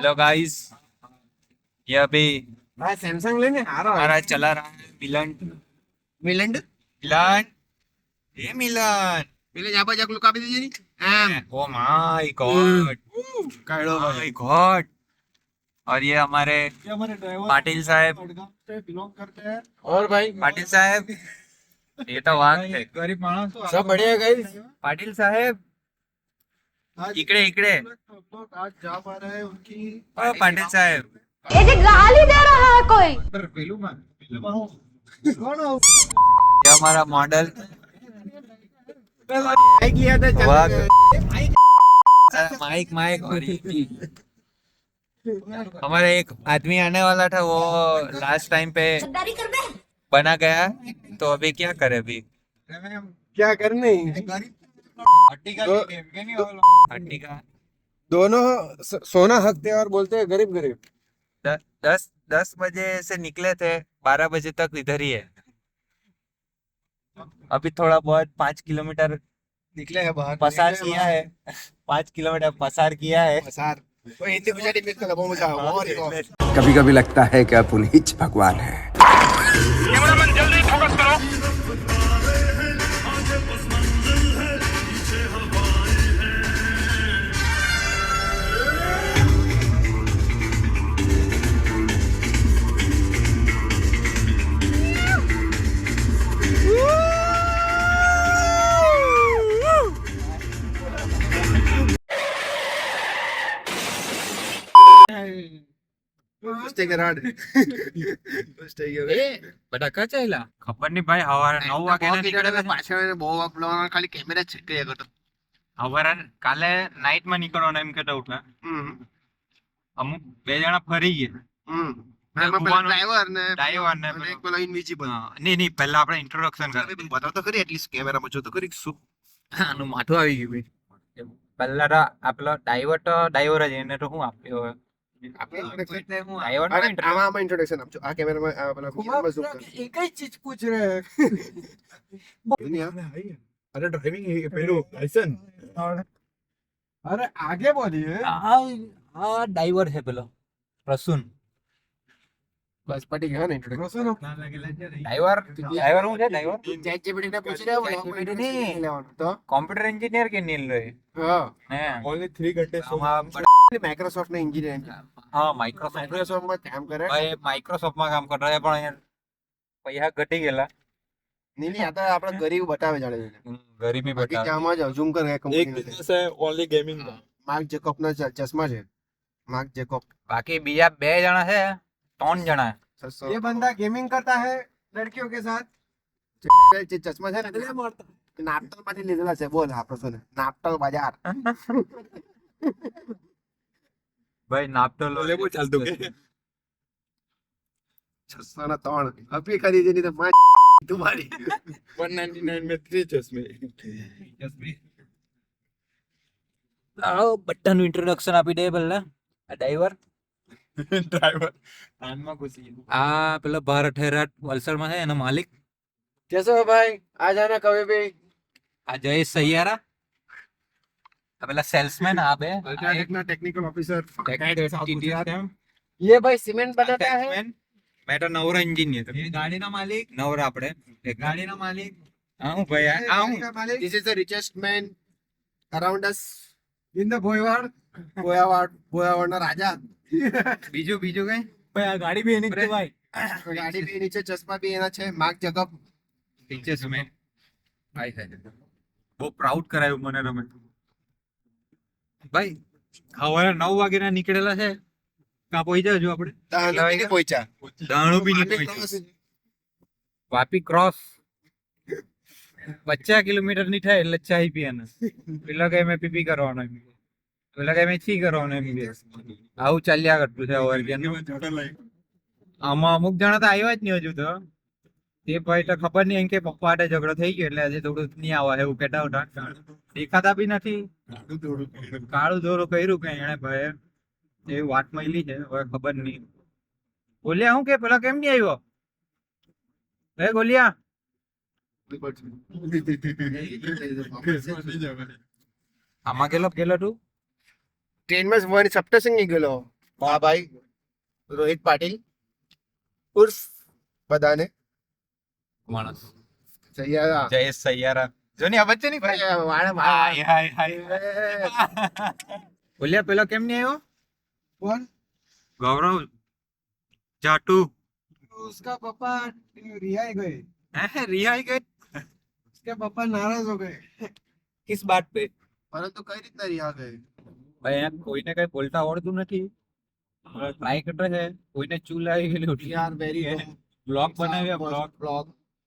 Hello guys, ये अभी भाई सैमसंग लेने हारो हमारा चला रहा है मिलन મિલન્ડ मिलन ये मिलन પેલે જા બાજુ એકલું કાપી દેજે ની આમ ओ माय गॉड કાઢો माय गॉड। और ये हमारे पाटिल साहब बिलोंग करते हैं और भाई पाटिल साहब ये तो वाघ है। गरीब मानस तो सब बढ़िया गाइस पाटिल साहेब इकडे इकडे हम लोग आज जा पा रहे हैं उनकी ओ पाटिल साहेब ये जो गाली दे रहा है कोई पहलू में कौन हो ये हमारा मॉडल आई किया था वाघ चल माइक माइक और हमारा एक आदमी आने वाला था, वो लास्ट टाइम पे बना गया, तो अभी क्या करे अभी क्या करने हड्डी का दो- गेम के नहीं हड्डी का दोनों सोना हकते और बोलते हैं गरीब गरीब 10 बजे से निकले थे, 12 बजे तक इधर ही है। अभी थोड़ा बहुत 5 किलोमीटर निकले हैं बाहर पसार किया है 5 किलोमीटर पसार किया है। पसार ओए हिंदी गुजराती मिक्स कर बहुत मजा और कभी कभी लगता है कि आप उन्हीं भगवान है। स्टे कराड स्टे के બટાકા ચાલ્યા ખબર નહીં ભાઈ, હવારે 9 વાગે નીકળે પાછળ બહુ આપણો ખાલી કેમેરા ચેક કર્યા કરતો હવારે કાલે નાઈટ માં નીકળવાનો એમ કેતા ઉઠા અમુક 2 જણા ફરી ગયા એમાં પેલા ડ્રાઈવર ને ડ્રાઈવર ને અને એક પેલો ઇનવિઝિબલ નહીં પહેલા આપણે ઇન્ટ્રોડક્શન હવે બધું બતાવ તો ખરી એટલીસ્ટ કેમેરામાં જો તો ખરી શું આનું માથું આવી ગયું ભાઈ। પહેલા તો આ પેલો ડાઈવર જ એને તો હું આપ્યો આપણે introduction- ડાઈવર અરે આમાં ઇન્ટ્રોડક્શન આપજો આ કેમેરામાં આ પેલા કેમેરામાં zoom કર एक ही चीज पूछ रहे हैं अरे ड्राइविंग पहलू लाइसेंस अरे आगे बोलिए આ ડાઈવર છે પેલો પ્રસૂન બસ પટી ગયો ને ઇન્ટ્રોડક્શન ડાઈવર હું છે ડાઈવર ચેટ જીપીટી ને પૂછી રહ્યો લેવાનું તો કમ્પ્યુટર એન્જિનિयर के नील रहे હા हैं ओनली 3 घंटे માઇક્રોસોફ્ટ ને એન્જિનિયર हाँ माइक्रोसॉफ्ट માઇક્રોસોફ્ટ માં કામ કરે ભાઈ માઇક્રોસોફ્ટ માં કામ કરતા છે, પણ અહીંયા પૈસા ઘટી ગયેલા, નીલી આ તો આપણે ગરીબ બતાવે જાણે ગરીબી બાકી બતાવે। જામાં જ ઝૂમ કર एक કંપની बिजनेस है ओनली गेमिंग का માર્ક જેકોબ ના ચશ્મા છે માર્ક જેકોબ બાકી બીજા 2 જણા છે, 3 જણા ये बंदा गेमिंग करता है लड़कियों के साथ જે ચશ્મા છે ને નાપતલ માંથી લીધેલા છે બોલ આપડે શું ને નાપતલ બજાર ભાઈ નાપતો लेबो चल दो के ચશ્મા ના 3 અપી કરી દેની તો માં તમારી 199 में 3 चश्मे બધાનું ઇન્ટ્રોડક્શન આપી દે પહેલા। આ ડાઈવર ड्राइवर कान में घुसी આ પેલો ભારત હેરાટ વલસાડમાં છે, એનો માલિક कैसे हो भाई आ जाना कभी भी આ જયેશ સૈયારા, આ પેલા સેલ્સમેન આ બે टेक्निकल ऑफिसर ટેકનિકલ ये भाई सीमेंट बनाता है મેં તો નવરા એન્જિનિયર, गाड़ी ना मालिक નવરા આપણે गाड़ी ना मालिक હા હું ભાઈ આ હું मालिक this is the richest man around us in the Bhoiwada Bhoiwada ना राजा બીજું કઈ भाई आ गाड़ी भी है नहीं भाई गाड़ी भी नीचे चश्मा भी एना छे मार्क जेकब ટીચર્સ મેં ભાઈ સાહેબ બહુ પ્રાઉડ કરાયું મને તમે ભાઈ। સવારે 9 વાગ્યાના નીકળેલા છે, કાં પહોંચ્યા જો આપણે ताने नहीं पहुंचा દાણું બી નહીં પહોંચ્યું। વાપી ક્રોસ 50 કિલોમીટર ની થાય એટલે ચાય પીવાના, પેલા કઈ મેં પીપી કરવાનો એમ, પેલા કઈ મેં છી કરવાનો એમ કે આવું ચાલ્યા કરતું છે સવારે। આમાં અમુક જણા તો આવ્યા જ નહીં હજુ તો, તે ભાઈ તો ખબર નહીં એમ કે પપ્પા હાટે ઝઘડો થઈ ગયો એટલે આજે થોડું નહીં આવા એવું કહેતા હતા, દેખાતા બી નથી, કાળું દોરું કર્યું કઈ એને ભાઈ એવી વાત મળી છે, હવે ખબર નહીં। બોલ્યા હું કે પેલા કેમ નહીં આવ્યો એ ગોલિયા આમાં ગેલો તું ट्रेन में वन सप्तसिंग गेलो હા ભાઈ રોહિત પાટીલ ઉર્ફ બધાને માણસ સૈયારા જયેશ સૈયારા જોની આ બચ્ચે ની ભાઈ હાય હાય હાય બોલ્યા પેલો કેમ નહીં આવ્યો कौन ગૌરવ જાટુ उसका पापा रिहा गए હે રિહાઈ ગઈ उसके पापा नाराज हो गए કિસ બાત પે પરંતુ કઈ રીતના રહ્યા ગए ભાઈ અહીંયા કોઈને કઈ બોલતા આવડતું નથી ટ્રાય કરતો છે કોઈને ચૂલ આવી ગયેલી ઉઠી યાર વેરી બ્લોગ બનાવ્યા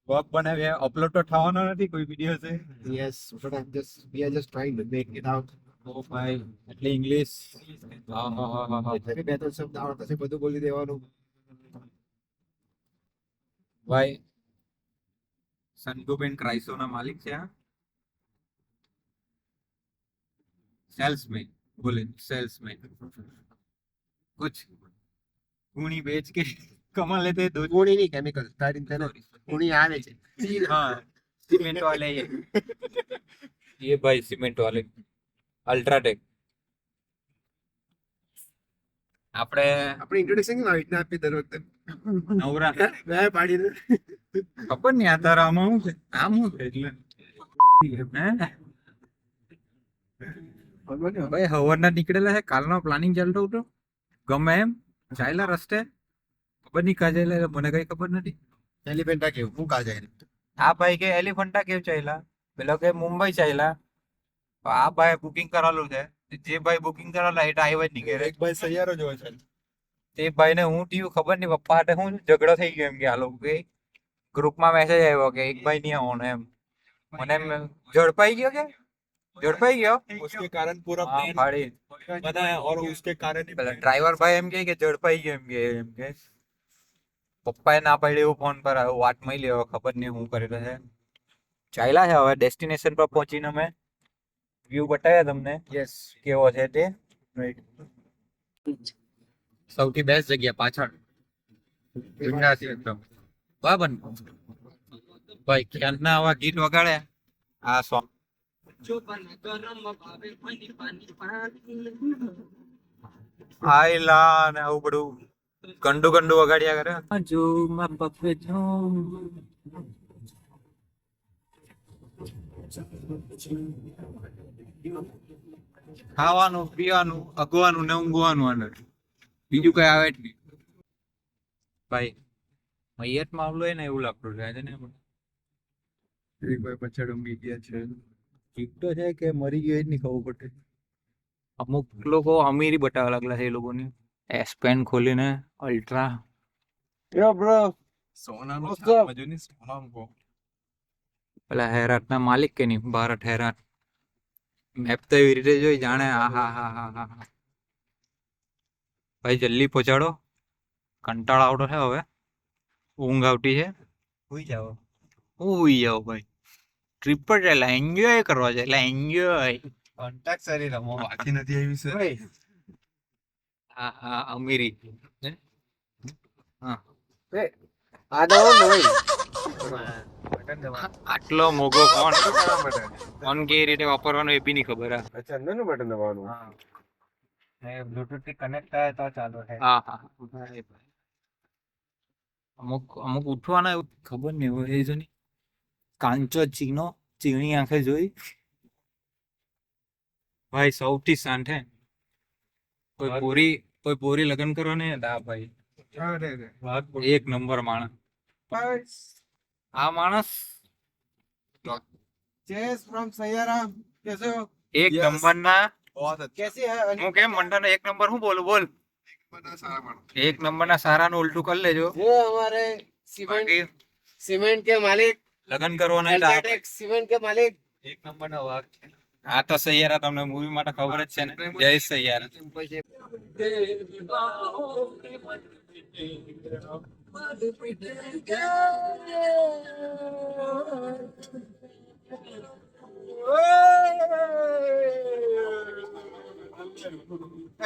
બ્લોગ બનાવ્યા અપલોડ તો થવાનો નથી કોઈ વિડીયો છે yes but I just we are just trying to make it out ઓ ભાઈ એટલે ઇંગ્લિશ હા હા હા હા એટલે બે ત્રણ શબ્દ આવડતા છે બધું બોલી દેવાનું ભાઈ સંતુબેન ક્રાઇસો ના માલિક છે सेल्समैन बोले सेल्समैन कुछ गुणी बेच के कमा लेते हैं दो ગુણી નહીં કેમિકલ તારી તેનો ગુણી આવે છે हाँ सीमेंट वाले ये भाई सीमेंट वाले अल्ट्राटेक આપણે આપણે ઇન્ટ્રોડક્શન કેમ આવી રીતના આપી દર વખતે નવરા બે પાડીને ખબર નહીં આ તારા આમાં શું છે આમ શું છે એટલે હે ભાઈ હવારના નીકળેલા છે કાલનો પ્લાનિંગ ચાલતો હતો ગમે એમ ચાલ્યા રસ્તે ખબર નહીં કા ચાલ્યા મને કઈ ખબર નથી એલિફેન્ટા કેવું હું કા જાય આ ભાઈ કે એલિફન્ટા કેવ ચાલ્યા પેલો કે મુંબઈ ચાલ્યા તો આ ભાઈ બુકિંગ કરાવેલું છે જે ભાઈ બુકિંગ કરાવેલા એટલે આવ્યા જ નહીં ઘરે એક ભાઈ સૈયારો જોવે છે તે ભાઈને હું થયું ખબર નહીં પપ્પા હાથે હું ઝઘડો થઈ ગયો એમ કે આ લોકો કે ગ્રુપમાં મેસેજ આવ્યો કે એક ભાઈ નહીં આવવાનો એમ મને એમ ઝડપાઈ ગયો કે ઝડપાઈ ગયો उसके कारण पूरा હા, ફાડી बना है और उसके कारण ही પેલા ડ્રાઈવર ભાઈ એમ કે ઝડપાઈ ગયો એમ કે પપ્પાએ ના પાડ્યું એવું ફોન પર આવ્યો વાત મળી લેવો ખબર નહીં હું કરી છે ચાલ્યા છે હવે ડેસ્ટિનેશન પર પહોંચીને અમે વ્યૂ બતાવ્યા તમને यस કેવો છે તે સૌથી બેસ્ટ જગ્યા પાછળ જુન્નાથી એકદમ બરાબર ભાઈ ક્યાંના આવા ગીત વગાડે આ સોંગ આયલા ને આવું બધું ગંડુ ગંડુ વગાડ્યા કરે ખાવાનું પીવાનું અગવાનું ને ઊંઘવાનું અંદર બીજું કઈ આવે જ નહીં ભાઈ મૈયત મામલો ને એવું લાગતું છે ને एक भाई पछड़ ઊંઘી ગયા છે ઠીક તો છે કે મરી ગયો જ નહીં ખબર પડે અમુક લોકો અમીરી બતાવવા લાગલા છે એ લોકોની એસ પેન ખોલીને અલ્ટ્રા यो ब्रो સોનાનો What's છાપ up? બાજુની સોનાનો બહુ પેલા હેરાતના માલિક કે નહીં ભારત હેરાત મેપ તો એવી રીતે જોઈ જાણે હા હા હા હા હા હા ભાઈ જલ્દી પહોંચાડો કંટાળો આવતો છે હવે ઊંઘ આવતી છે ઉઈ જાઓ ભાઈ ટ્રીપ પર ચાલે એન્જોય કરવા છે એટલે એન્જોય કોન્ટેક્ટ સારી રમો બાકી નથી આવી છે હા હા અમીરી હા आ जाओ भाई આટલો મોગો ફોન ફોન કેવી રીતે વાપરવાનો એ બી નહીં ખબર अच्छा अंदर નું બટન દબાવવાનું બ્લૂટૂથ થી કનેક્ટ થાય તો ચાલુ છે હા હા અમુક અમુક ઉઠવાના એવું ખબર નહીં હોય એ જો નહીં કાંચો ચીનો ચીણી આંખે જોઈ ભાઈ સૌથી શાંત હે કોઈ પોરી લગ્ન કરો ને દા ભાઈ એક નંબર માણસ આ માણસ चेस फ्रॉम सैयारा कैसे हो એક નંબર ના कैसी है હું કેમ મંડા એક નંબર હું બોલ એક નંબર ના સારા નું ઉલટું કરી લેજો ये हमारे सीमेंट બાકી सीमेंट के मालिक લગ્ન કરવાના अल्ट्राटेक सीमेंट के मालिक એક નંબર ના વાઘ આ તો સૈયારા તમને મૂવી માટે ખબર જ છે ને જય સૈયારા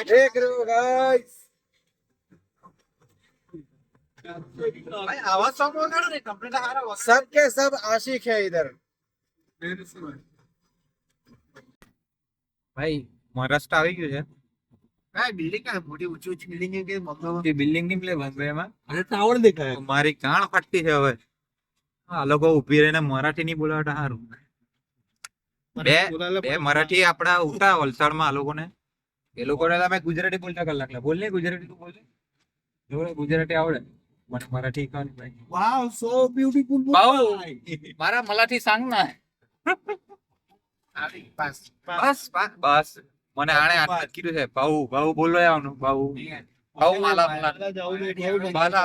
देख रहे हो गाइस આવા સોંગ વગાડો ને કમ્પ્લીટ હારા सब के सब आशिक है इधर ભાઈ મહારાષ્ટ્ર આવી ગયું છે બિલ્ડિંગ મોટી ઊંચી બિલ્ડિંગ કે બંગલો એ બિલ્ડિંગ ની પ્લે બંધ એમાં અરે ટાવર દેખાય મારી કાણ ફાટતી છે હવે આ લોકો ઉભી રહીને મરાઠી ની બોલાવતા સારું બે મરાઠી આપડા ઉઠા વલસાડમાં આ લોકોને એ લોકોને તમે ગુજરાતી બોલતા કલાક લે બોલ ને ગુજરાતી તું બોલ જો ગુજરાતી આવડે મને મરાઠી કાની ભાઈ વાવ સો બ્યુટીફુલ બાઉ મારા મલાઠી सांग ના આવી પાસ બસ મને આણે આટલું જ કીધું છે બાઉ બાઉ બોલો આવવાનું બાઉ બાઉ માલા માલા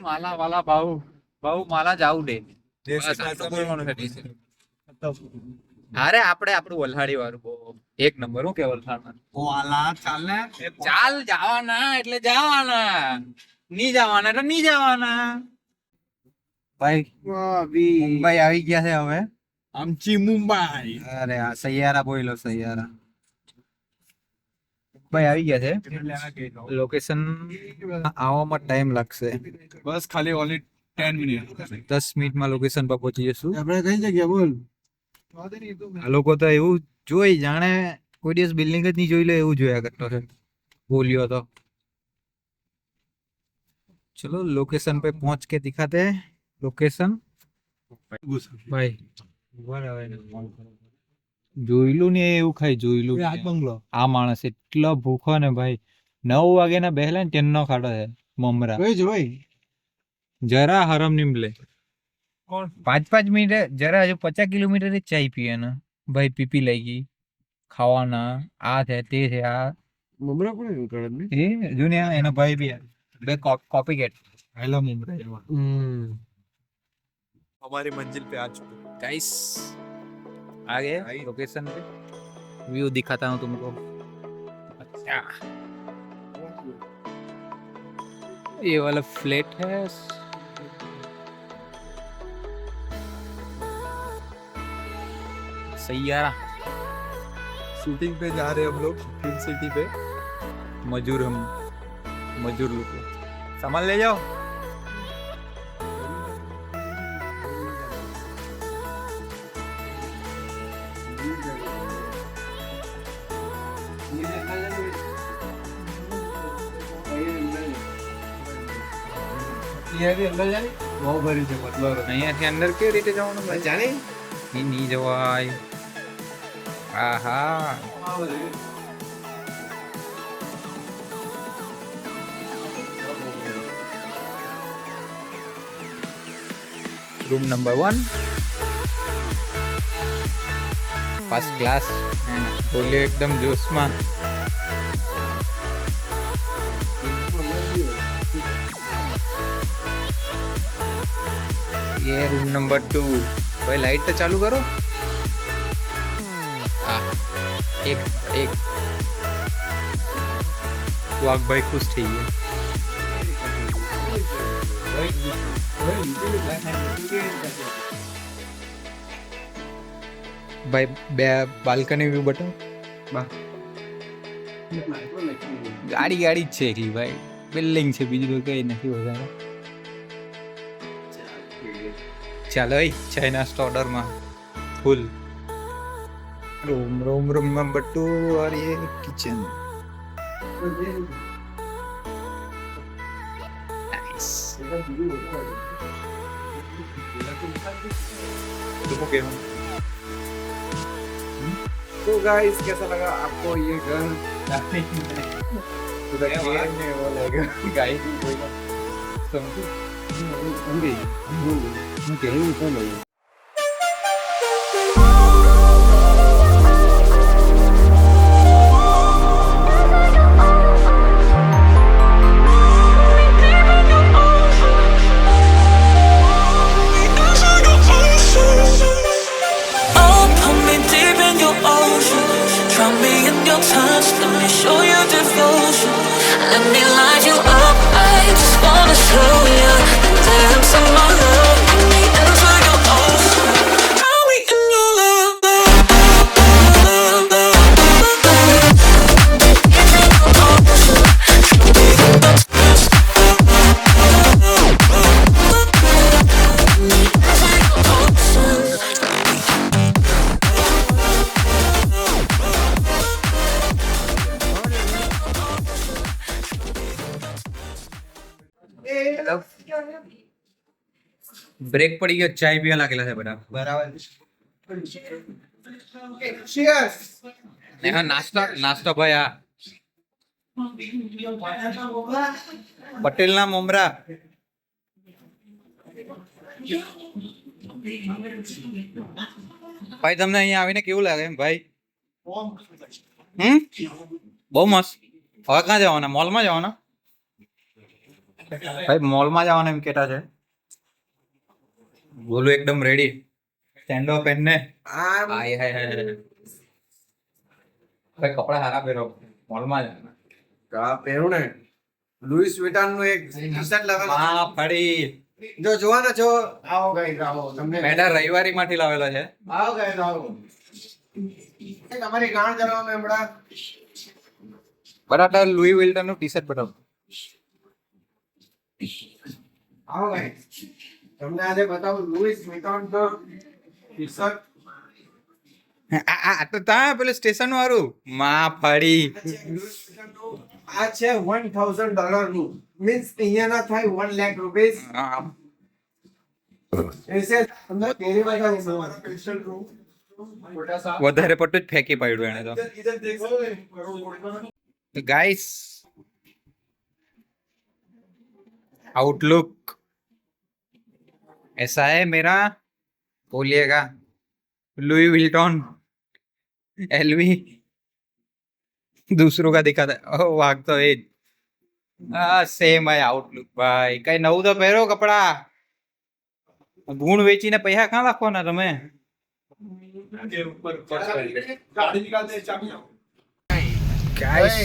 માલા વાલા બાઉ બાઉ માલા જાવું દે બસ આટલું બોલવાનું છે DC. અરે આપણે આપણું વલહાડી વાળું બહુ એક નંબર હું કે વલસાડમાં વાલા ચાલ ને ચાલ જવાના એટલે જવાના ની જવાના એટલે ની જવાના ભાઈ મુંબઈ આવી ગયા છે હવે આમચી મુંબઈ અરે આ સૈયારા બોલો સૈયારા મુંબઈ આવી ગયા છે લોકેશન આવવામાં ટાઈમ લાગશે બસ ખાલી ઓનલી 10 મિનિટ 10 મિનિટમાં લોકેશન પર પહોંચી જશું આપણે કઈ જગ્યા બોલ આ લોકો તો એવું જોઈ જાણે કોઈ દિવસ બિલ્ડિંગ જ નહીં જોઈ લે એવું જોયા કરતો છે બોલ્યો તો ચલો लोकेशन पे पहुंच के दिखाते हैं लोकेशन ભાઈ જોઈલું ને એવું ખાઈ જોઈલું રાજ બંગલો આ માણસ એટલો ભૂખો ને ભાઈ 9 વાગ્યાના બેહલા ને તેનો ખાડો છે મમરા જોઈ જોઈ જરા હરમ નહીં મળે 5 મિનિટે જરા હજુ 50 કિલોમીટર જ ચાય પીએ ને ભાઈ પીપી લઈ ગઈ ખાવાના આ છે તે છે આ મમરા પણ એવું કરે ને એ જુનિયા એનો ભાઈ બી બે कॉपी गेट हेलो मुंबई हमारी मंजिल पे आ चुके गाइस आ गए लोकेशन पे व्यू दिखाता हूँ तुमको अच्छा ये वाला फ्लैट है सैयारा शूटिंग पे जा रहे हैं हम लोग फिल्म सिटी पे मजूर लोग सामान ले जाओ બહુ ભરી છે મતલબ અહીંયાથી અંદર કેવી રીતે જવાનું ભાઈ જાણે એ નહીં જવાય આહા रूम नंबर 1 फर्स्ट क्लास बोलिए एकदम जोश में ये रूम नंबर 2 भाई लाइट तो चालू करो एक वाघ भाई खुश थी भाई बे बाल्कनी व्यू बताओ गाड़ी गाड़ी જ છે એકલી ભાઈ બિલ્ડિંગ છે બીજું તો કઈ નથી વધારે ચાલો ચાઇના નાસ્તો ઓર્ડર માં ફૂલ रूम नंबर 2 और ये किचन नाइस तो गाइस कैसा लगा आपको ये घर Drown me in your touch, let me show you devotion. Let me light you up, I just wanna show you. And dance in my love, let me enter your own. Break પડી ગયો, ચાય પીવા લાગેલા છે બધા. બરાબર. Cheers. ને હા નાસ્તો ભાઈ આ પટેલના મમરા. ભાઈ તમને અહીંયા આવીને કેવું લાગે એમ ભાઈ? બહુ મસ્ત. હવે ક્યાં જવાના? મોલમાં જવાના? ભાઈ મોલમાં જવાના એમ કેતા છે. બોલું એકદમ રેડી. સ્ટેન્ડો પહેરને. હાય હાય હાય. ભાઈ કપડા સારા પહેરો. મોલમાં જવાના. આ પહેરું ને લુઈસ વિટાન નું એક ટી-શર્ટ લાવેલો છે. હા ફરી. જો જોવાના છો આવો ગાઈસ આવો તમને મેડા રવિવારી માંથી લાવેલો છે. આવો ગાઈસ આવો તમારી ગાણ જણાવો હમણાં બરાબર લુઈ વિલ્ટન નું ટી-શર્ટ બતાવો. આવો ગાઈસ તમને આજે બતાવું લુઈસ વિટાન નો ટી-શર્ટ આ તો તા પેલું સ્ટેશન વાળું માં ફરી. આ છે $1,000 નું મીન્સ અહીંયાના થાય 1 લાખ રૂપિયા એસે અંદર તેરી વાળા તમારો ક્રિસ્ટલ રૂમ छोटा सा વધારે પડતું જ ફેંકી પાડ્યું એને તો. इधर देखो गाइस आउटलुक ऐसा है मेरा. बोलिएगा लुई विल्टन एलवी दूसरों का दिखाता है. वाग तो ए सेम है आउटलुक भाई. કઈ નવું તો પહેરો કપડા. ગુણ વેચીને પૈસા ક્યાં રાખવાના તમે? गाड़ी निकालते हैं चाबी गाइस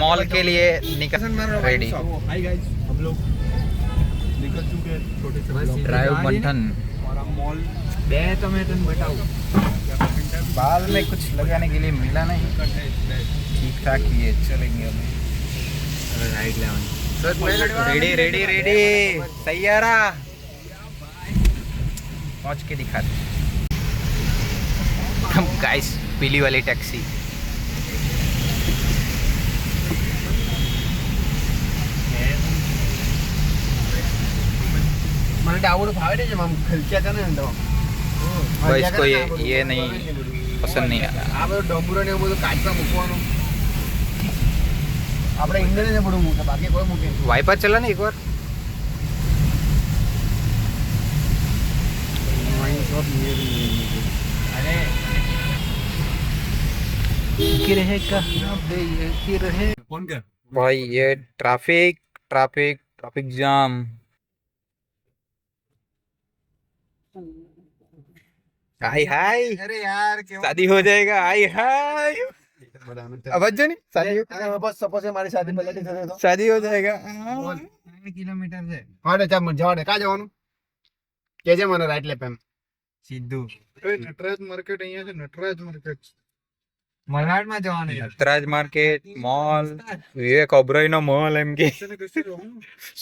मॉल के लिए निकल रेडी. हाय गाइस हम लोग निकल चुके हैं छोटे से ड्राइव मंथन. मॉल बे तो मैं तुम बताऊं बाल में कुछ लगाने के लिए मिला नहीं. ठीक ठाक ये चलेंगे अभी. राइट लेवन रेडी रेडी रेडी तैयारा पहुंच के दिखाते हम गाइस. पीली वाली टैक्सी. મને ડાવડ ભાવે ને જેમ આમ ખલક્યા હતા ને તો भाई इसको ये नहीं पसंद नहीं आ रहा. આ બધું ડમરો ને એવું બધું કાચમાં મૂકવાનું આપણે ઇન્ડિયન ને બધું મૂકે બાકી કોઈ મૂકે નહીં. वाइपर चला ना एक बार. અરે फोन कर भाई ये ट्रैफिक ट्रैफिक ट्रैफिक जाम. हाय हाय अरे यार क्यों शादी हो जाएगा. हाय हाय आवाज जो नहीं शादी बस सपोज हमारी शादी में लड़ी थी तो शादी हो जाएगा. કિલોમીટર છે હા ને ચાલ જવા દે કા જવાનું કેજે મને રાઈટ લેપ એમ સીધું નટરાજ માર્કેટ અહીંયા છે નટરાજ માર્કેટ મલાડમાં જવાનું નટરાજ માર્કેટ મોલ વિવેક ઓબ્રોય નો મોલ એમ કે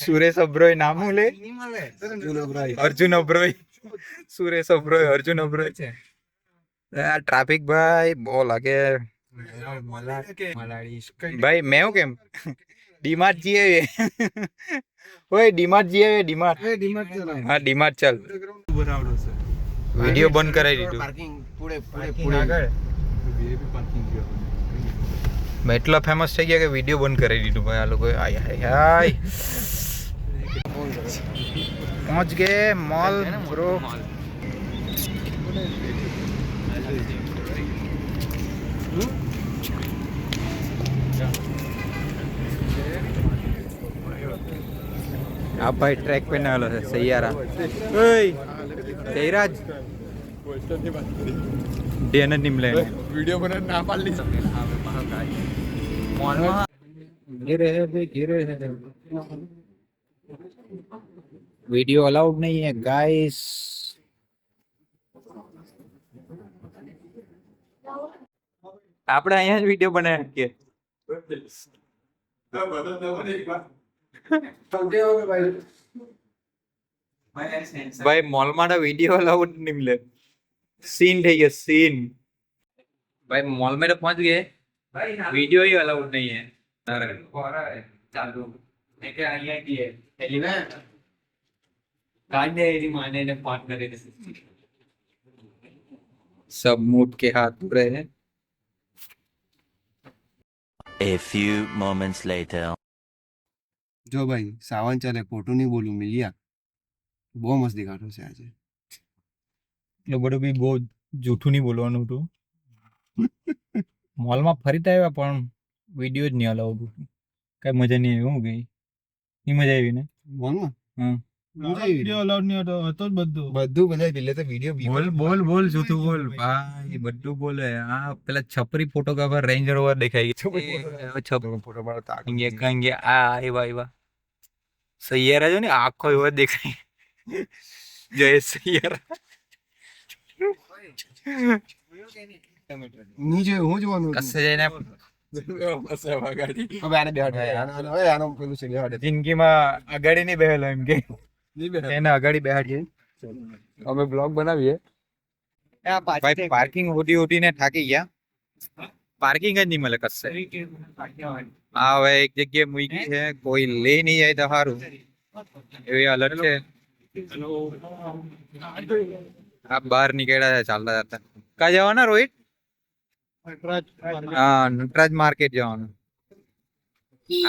સુરેશ ઓબ્રોય નામ હું લે અર્જુન ઓબ્રોય સુરેશ ઓબ્રોય અર્જુન ઓબ્રોય છે. આ ટ્રાફિક ભાઈ બહુ લાગે ભાઈ. મેં હું કેમ ડીમાર્ટ જઈએ ઓય ડીમાર્ટ જઈએ ડીમાર્ટ. હા ડીમાર્ટ ચાલ. વિડિયો બંધ કરાવી દીધું. પાર્કિંગ પૂરે આગળ મેં એટલા ફેમસ થઈ ગયા કે વિડીયો બંધ કરી દીધું ભાઈ આ લોકોએ. હાય હાય હાય પહોંચ ગયે મોલ બ્રો. આ ભાઈ ટ્રેક पे આવેલો છે સૈયારા. ઓય જયરાજ ડેન નિમલે વિડિયો બના ના પાડી गिरे है भाई गिरे है. वीडियो अलाउड नहीं है गाइस. આપણે અહીંયા જ વિડિયો બનાવી શકીએ. ભાઈ મોલમાં વિડિયો अलाउड नहीं मिले. सीन થઈ ગયો सीन. भाई मॉल में तो पहुंच गए. वीडियो ही अलाउड नहीं है. चालू અહીંયા की है सब मूड के हाथ पूरे हैं. A few moments later. જો ભાઈ સાવન ચાલે ખોટું નહીં બોલું મિલિયા બહુ મસ્ત દેખાતો છે આજે એટલે બધું બી બહુ જૂઠું નહીં બોલવાનું હતું. મોલમાં ફરીતા આવ્યા પણ વિડીયો જ નહીં અલાવ કઈ મજા નહીં આવી. હું ગઈ ની મજા આવી ને બોલમાં હા વિડિયો અલાઉડ નહીં હતો જ બધું બધા પેલે તો વિડીયો બોલ જૂઠું બોલ ભાઈ બધું બોલે. આ પેલા છપરી ફોટોગ્રાફર રેન્જ રોવર દેખાઈ ગઈ ફોટો પાડતા આવ્યા સૈયારા જો ને આખો એવો જ દેખાય. જય સૈયારા નીચે હું જોવાનું કસે જઈને હવે આને બેહાડ હવે આનો પેલું છે બેહાડ જિંદગીમાં અગાડી નહીં બેહેલો એમ કે એને અગાડી બેહાડીએ. અમે બ્લોગ બનાવીએ ભાઈ પાર્કિંગ હોટી ને થાકી ગયા. પાર્કિંગ જ નહીં મળે કશે. આ હવે એક જગ્યાએ મૂકી છે કોઈ લે નહીં જાય તો સારું એવી હાલત છે. આ બહાર નીકળ્યા છે ચાલતા ચાલતા. કા જવાના રોહિત? હા નટરાજ માર્કેટ જવાનું.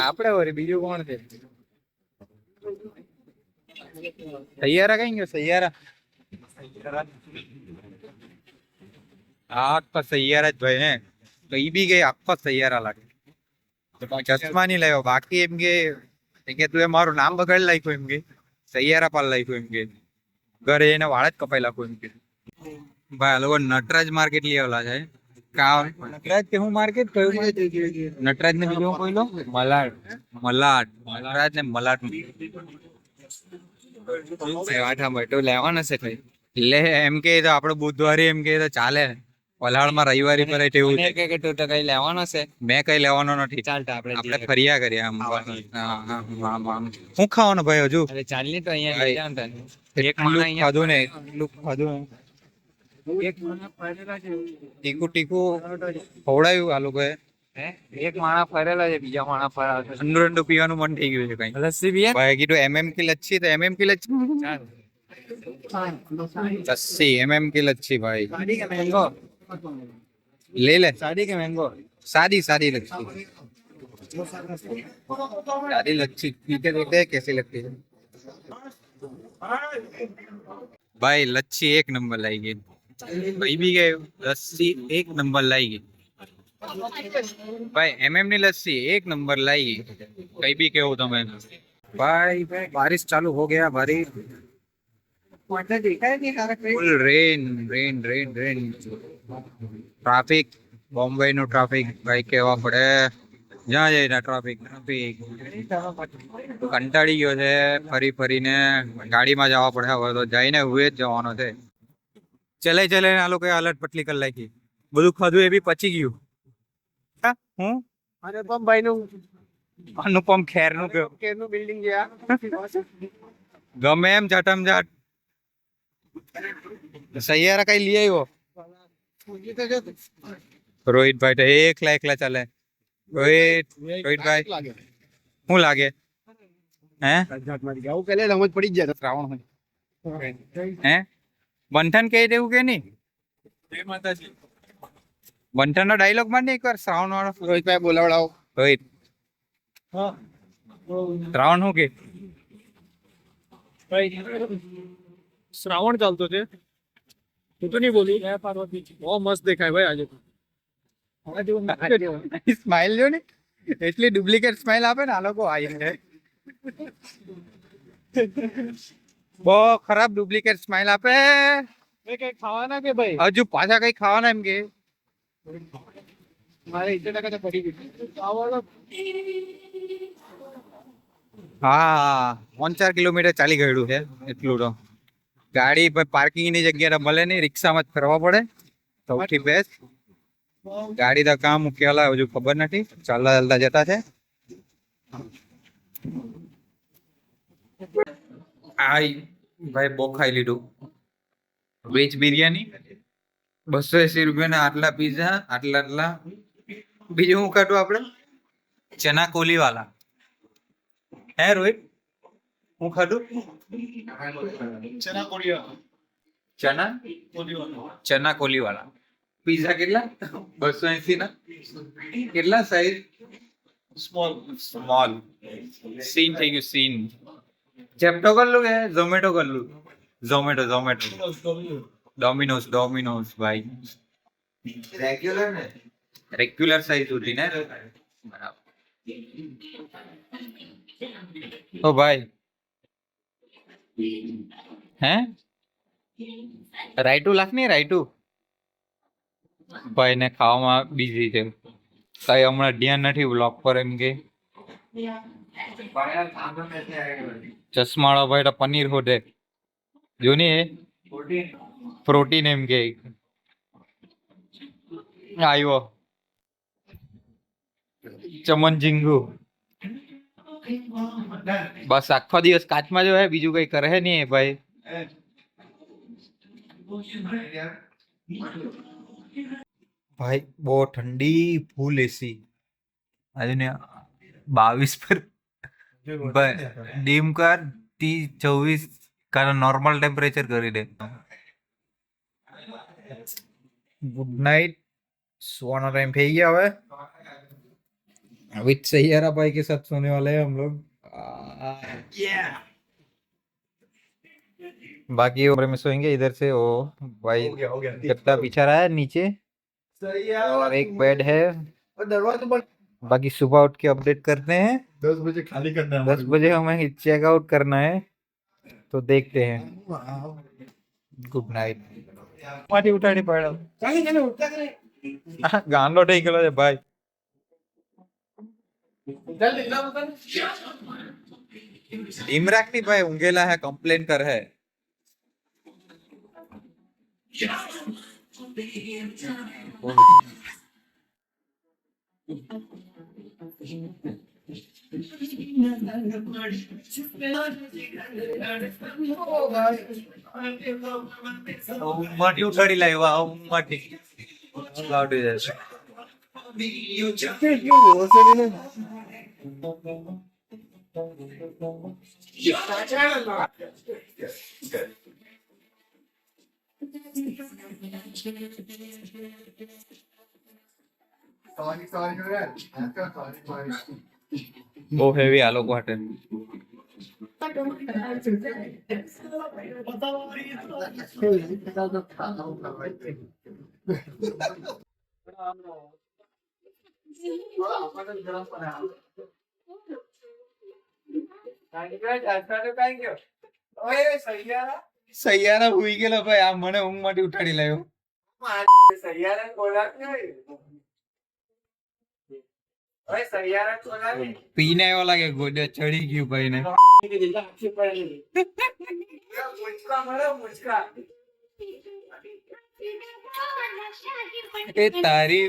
આપડે વળી બીજું કોણ છે? સૈયારા કઈ ગયો? સૈયારા આખો સૈયારા જ ભાઈ હે કઈ બી ગઈ આખો સૈયારા લાગે. ચશ્મા નહીં લાવ્યો બાકી એમ કે તું મારું નામ બગાડી નાખ્યું એમ કે સૈયારા પાલ નાખ્યું એમ કે ઘરે એને વાળ જ કપાઈ નાખું એમ કે. ભાઈ આ લોકો નટરાજ માર્કેટ લઈ આવેલા છે. નટરાજ કે હું માર્કેટ કયું નટરાજ ને બીજો કોઈ લો મલાડ નટરાજ ને મલાડ લેવાના છે કઈ લે એમ કે તો આપડે બુધવારે એમ કે તો ચાલે. પલાળમાં રવિવારે પર એવું કે તું તો કઈ લેવાનો છે? મેં કઈ લેવાનો નથી. ચાલતા આપણે ફર્યા કર્યા આમ. શું ખાવાનું ભાઈ હજુ? ચાલની તો અહીંયા એક માણસ ખાધું ને એટલું ખાધું ટીકું ખવડાવ્યું આ લોકોએ. એક માણસ ફરેલા છે બીજા માણસ ફરાવે. ઠંડુ પીવાનું મન થઈ ગયું છે કઈ. લસ્સી પીએ ભાઈ કીધું MM की लच्छी तो MM की लच्छी लस्सी MM की लच्छी भाई ले ले. सादी के मैंगो सादी लच्छी सादी लच्छी पी के देखते हैं कैसी लगती है. भाई लच्छी एक नंबर लाई गई. भाई भी गए लस्सी एक नंबर लाई गई. भाई MM ની लस्सी एक नंबर लाई गई. कहीं भी कहो તમે भाई बारिश चालू हो गया भारी. फुल रेन ट्राफिक बॉम्बे નું ટ્રાફિક ભાઈ કેવા પડે. જ્યાં જાય ટ્રાફિક કંટાળી ગયો છે ફરીને ગાડીમાં જવા પડે. હવે તો જઈને હુએ જ જવાનો છે. ચલે આ લોકોએ હાલત પટલી કરી નાખી. બધું ખાધું એ બી પચી ગયું. હું અનુપમભાઈ નું અનુપમ ખેર નું બિલ્ડિંગ ગમે એમ જટમજાટ સૈયારા કઈ લઈ આવ્યો. રોહિતભાઈ તો એકલા ચાલે. રોહિતભાઈ શું લાગે હે આવું પેલે સમજ પડી જ જાય શ્રાવણ હે બંધન કહી દેવું કે નહીં? બંધન નો ડાયલોગ માં નહીં કર શ્રાવણ વાળો. રોહિતભાઈ બોલાવડાવો. રોહિત શ્રાવણ શું કે? શ્રાવણ ચાલતો છે તું તો નહીં બોલી બહુ મસ્ત દેખાય ભાઈ આજે. સ્માઈલ જો ને એટલી ડુપ્લિકેટ સ્માઈલ આપે ને આ લોકો આવીને બહુ ખરાબ ડુપ્લિકેટ સ્માઈલ આપે. કઈ ખાવાના કે ભાઈ હજુ પાછા કઈ ખાવાના એમ કે મારે 70% તો પડી ગયું ખાવાનો. હા 3-4 કિલોમીટર ચાલી ગયેલું છે એટલું તો. ગાડી પાર્કિંગ ની જગ્યા મળે નહીં રિક્ષામાં જ ફરવા પડે સૌથી બેસ્ટ. ગાડી તો કામ મૂકેલા હજુ ખબર નથી. ચાલતા જતા છે. ભાઈ બહુ ખાઈ લીધું. વેજ બિરયાની 280 રૂપિયાના આટલા પીઝા આટલા. બીજું શું કાઢું આપડે? ચના કોલી વાલા હે રોહિત હું ખાધું ચના કોલી વાળા પીઝા કેટલા 280 ના કેટલા સાઈઝ સ્મોલ સીન થઈ ગયું સીન જેપ્ટો કરલું કે ઝોમેટો કરલું ઝોમેટો ડોમિનોઝ ભાઈ રેગ્યુલર સાઈઝ હતી ને બરાબર ઓ ભાઈ હે રાયટુ લાખ નહીં રાયટુ ભાઈ ને ખાવામાં બિઝી છે કઈ હમણાં ધ્યાન નથી બ્લોગ પર એમ કે ચશ્માળો ભાઈ તો પનીર હોટે જો ને પ્રોટીન એમ કે આવ્યો ચમન ઝીંગુ બસ આખો દિવસ કાચમાં જો હે બીજું કઈ કરે નહીં ભાઈ भाई बहुत ठंडी फुल एसी आज ने 22 पर डीम कर 24 का नॉर्मल टेम्परेचर कर दे गुड नाइट सोना टाइम पे ही है विद सैयारा भाई के साथ सोने वाले हैं हम लोग बाकी उम्र में सोएंगे इधर से वो भाई गद्दा बिछा रहा है नीचे और एक बेड है दरवाजा बंद बाकी सुबह उठ के अपडेट करते हैं 10 बजे खाली करना है 10 बजे हमें चेकआउट करना है तो देखते हैं गुड नाइट माटी उठाड़ी पड़ो गांडो થઈ ગયો છે ભાઈ ઇમરાક ની ભાઈ ઊંઘેલા હે કમ્પ્લેન કર હે માટી ઉઠાડી લાવ્યા માટી લાવડી જશે બહુ હેવી આ લોકો હાટે સૈયારા હુઈ ગયેલો ભાઈ આ મને ઊંઘ માંથી ઉઠાડી લાવ્યો પીને એવો લાગે ગોડે ચડી ગયું ભાઈ ને એ તારી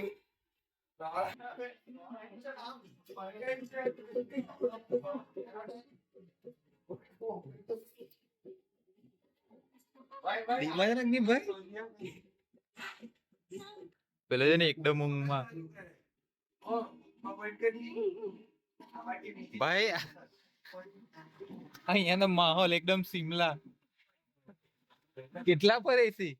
પેલો છે ને એકદમ ઊંઘમાં ભાઈ અહીંયાનો માહોલ એકદમ સિમલા કેટલા પર એસી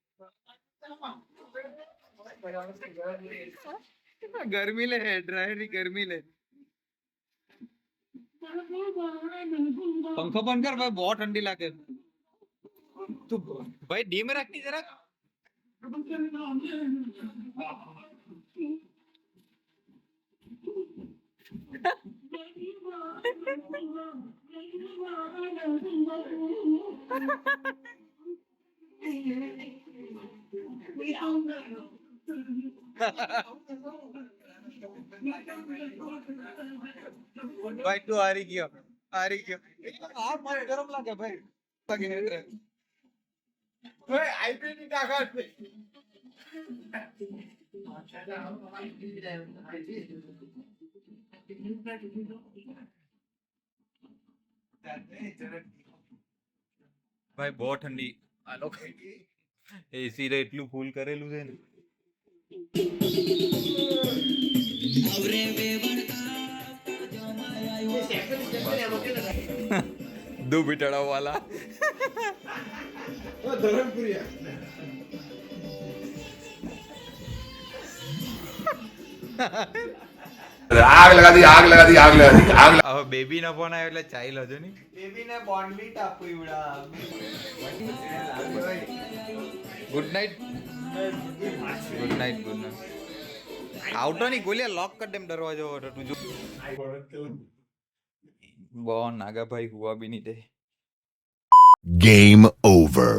ગરમી લે ડ્રાયરી ગરમી લે पंखो बंद कर भाई बहुत ठंडी लागे तू भाई डी में रखनी जरा भाई तू आ रही क्यों आप मारे गरम लागे भाई लगे है भाई आईपीएल की ताकत भाई बहुत ठंडी आ लोग एसी रे એટલું ફૂલ કરેલું છે ને દો બિટાડા વાલા આગ લગા દી આગ લગા દી આગ લગા દી આગ હવે બેબી નો ફોન આવ્યો એટલે ચાઈ લજો ની બેબી ને બોન્ડવીટ આપું ઈવડા ગુડ નાઇટ ગુડ નાઇટ આવતો નહીં ગોલિયા લોક કર દેમ દરવાજો તું જો બો નાગા ભાઈ હુआ भी नहीं दे Game over.